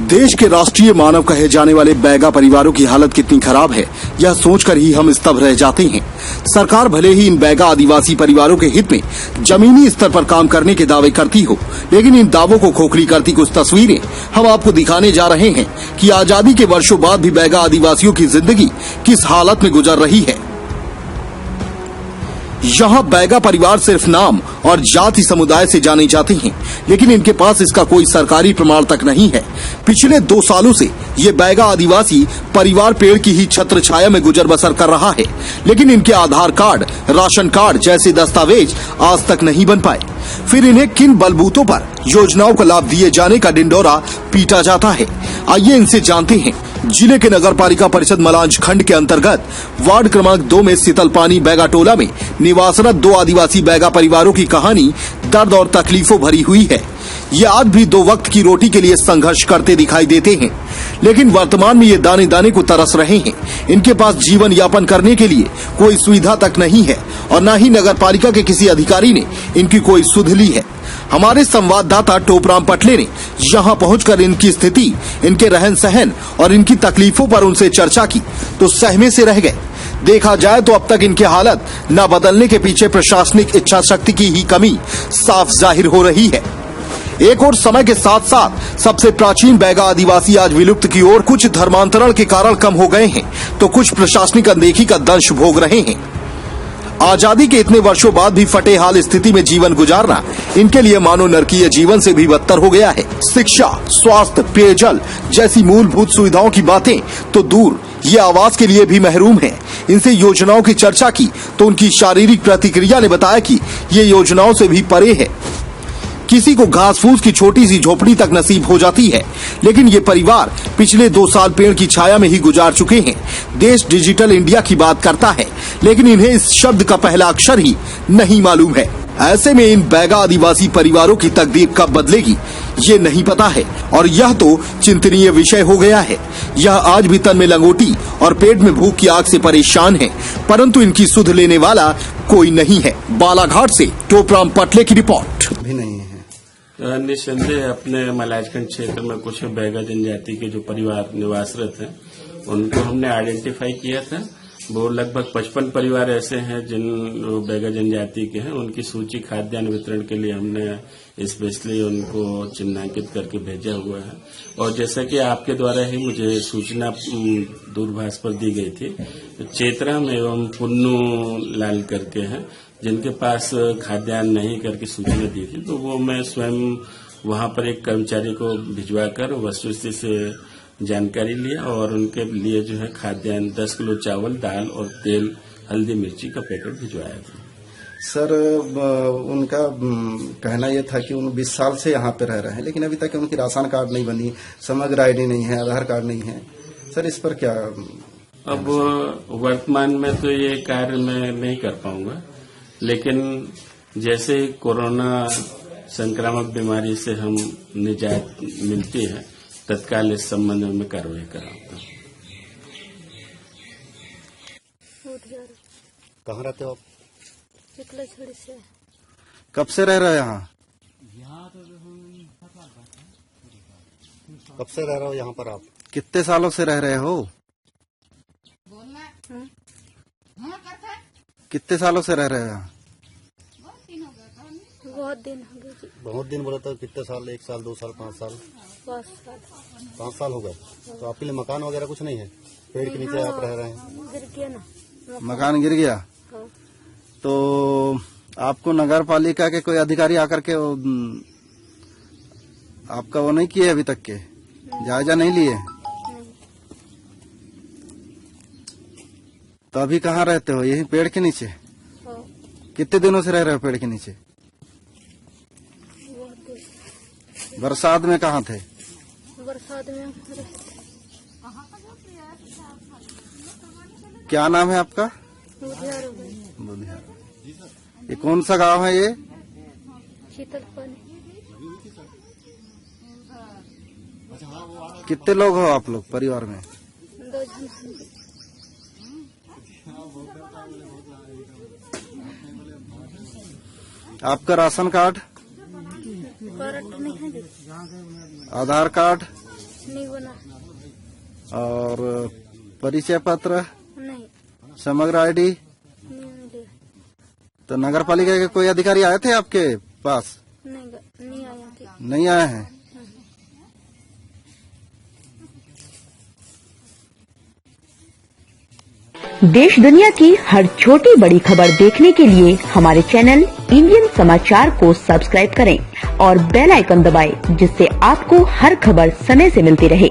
देश के राष्ट्रीय मानव कहे जाने वाले बैगा परिवारों की हालत कितनी खराब है, यह सोचकर ही हम स्तब्ध रह जाते हैं। सरकार भले ही इन बैगा आदिवासी परिवारों के हित में जमीनी स्तर पर काम करने के दावे करती हो, लेकिन इन दावों को खोखली करती कुछ तस्वीरें हम आपको दिखाने जा रहे हैं कि आजादी के वर्षों बाद भी बैगा आदिवासियों की जिंदगी किस हालत में गुजर रही है। यहाँ बैगा परिवार सिर्फ नाम और जाति समुदाय से जाने जाते हैं, लेकिन इनके पास इसका कोई सरकारी प्रमाण तक नहीं है। पिछले 2 सालों से ये बैगा आदिवासी परिवार पेड़ की ही छत्र छाया में गुजर बसर कर रहा है, लेकिन इनके आधार कार्ड, राशन कार्ड जैसे दस्तावेज आज तक नहीं बन पाए। फिर इन्हें किन बलबूतों पर योजनाओं का लाभ दिए जाने का डिंडोरा पीटा जाता है, आइए इनसे जानते हैं। जिले के नगर पालिका परिषद मलांज खंड के अंतर्गत वार्ड क्रमांक 2 में शीतलपानी बैगा टोला में निवासरत 2 आदिवासी बैगा परिवारों की कहानी दर्द और तकलीफों भरी हुई है। ये आज भी 2 वक्त की रोटी के लिए संघर्ष करते दिखाई देते हैं, लेकिन वर्तमान में ये दाने दाने को तरस रहे हैं। इनके पास जीवन यापन करने के लिए कोई सुविधा तक नहीं है और न ही नगर पालिका के किसी अधिकारी ने इनकी कोई सुध ली है। हमारे संवाददाता टोपराम पटले ने यहाँ पहुंचकर इनकी स्थिति, इनके रहन सहन और इनकी तकलीफों पर उनसे चर्चा की तो सहमे से रह गए। देखा जाए तो अब तक इनकी हालत न बदलने के पीछे प्रशासनिक इच्छा शक्ति की ही कमी साफ जाहिर हो रही है। एक और समय के साथ साथ सबसे प्राचीन बैगा आदिवासी आज विलुप्त की ओर कुछ धर्मांतरण के कारण कम हो गए हैं, तो कुछ प्रशासनिक अनदेखी का दंश भोग रहे हैं। आजादी के इतने वर्षों बाद भी फटे हाल स्थिति में जीवन गुजारना इनके लिए मानो नरकीय जीवन से भी बदतर हो गया है। शिक्षा, स्वास्थ्य, पेयजल जैसी मूलभूत सुविधाओं की बातें तो दूर, ये आवास के लिए भी महरूम हैं। इनसे योजनाओं की चर्चा की तो उनकी शारीरिक प्रतिक्रिया ने बताया कि ये योजनाओं से भी परे है। किसी को घास फूस की छोटी सी झोपड़ी तक नसीब हो जाती है, लेकिन ये परिवार पिछले 2 साल पेड़ की छाया में ही गुजार चुके हैं। देश डिजिटल इंडिया की बात करता है, लेकिन इन्हें इस शब्द का पहला अक्षर ही नहीं मालूम है। ऐसे में इन बैगा आदिवासी परिवारों की तकदीर कब बदलेगी ये नहीं पता है और यह तो चिंतनीय विषय हो गया है। यह आज भी तन में लंगोटी और पेट में भूख की आग से परेशान है, परंतु इनकी सुध लेने वाला कोई नहीं है। बालाघाट से टोपराम पटले की रिपोर्ट। भी नहीं है। निस्संदेह अपने मलाजखंड क्षेत्र में कुछ बैगा जनजाति के जो परिवार निवासरत हैं उनको हमने आइडेंटिफाई किया था। वो लगभग 55 परिवार ऐसे हैं जिन बैगा जनजाति के हैं। उनकी सूची खाद्यान्न वितरण के लिए हमने स्पेशली उनको चिन्हांकित करके भेजा हुआ है। और जैसा कि आपके द्वारा ही मुझे सूचना दूरभाष पर दी गई थी, चेतराम एवं पुन्नू लाल करके हैं जिनके पास खाद्यान्न नहीं करके सूचना दी थी, तो वो मैं स्वयं वहां पर एक कर्मचारी को भिजवाकर वस्तुस्थिति से जानकारी लिया और उनके लिए जो है खाद्यान्न 10 किलो चावल, दाल और तेल, हल्दी, मिर्ची का पैकेट भिजवाया था। सर, उनका कहना यह था कि उन 20 साल से यहाँ पे रह रहे हैं, लेकिन अभी तक उनकी राशन कार्ड नहीं बनी, समग्र आईडी नहीं है, आधार कार्ड नहीं है। सर, इस पर क्या? अब वर्तमान में तो ये कार्य मैं नहीं कर पाऊंगा, लेकिन जैसे कोरोना संक्रामक बीमारी से हम निजात मिलती है, तत्काल इस संबंध में कार्रवाई कराऊंगा। कहाँ रहते हो आप? चिकलाछड़ी से। कब से रह रहे हैं यहाँ? कब से रह रहे हो यहाँ पर आप? कितने सालों से रह रहे हो? कितने सालों से रह रहे हो यहाँ? बहुत दिन हो गए। बहुत दिन बोला तो कितने साल? 1 साल, 2 साल, 5 साल? 5 साल। 5 साल हो गए। तो आपके लिए मकान वगैरह कुछ नहीं है? पेड़ के नीचे आप रह रहे हैं? गिर गया ना मकान गिर गया। हाँ। तो आपको नगर पालिका के कोई अधिकारी आकर के आपका वो नहीं किए अभी तक के जायजा नहीं लिए? तो अभी कहाँ रहते हो? यही पेड़ के नीचे? हाँ। कितने दिनों से रह रहे हो पेड़ के नीचे? बरसात में कहाँ थे? बरसात में। क्या नाम है आपका? बुधियार। ये कौन सा गांव है ये? शीतलपानी। कितने लोग हो आप लोग परिवार में? 2 जन। आपका राशन कार्ड? नहीं है। आधार कार्ड? नहीं बना। और परिचय पत्र, नहीं समग्र आईडी? नहीं मिले। तो नगर पालिका के कोई अधिकारी आए थे आपके पास? नहीं आया थे। नहीं आए हैं। देश दुनिया की हर छोटी बड़ी खबर देखने के लिए हमारे चैनल इंडियन समाचार को सब्सक्राइब करें और बेल आइकन दबाएं, जिससे आपको हर खबर समय से मिलती रहे।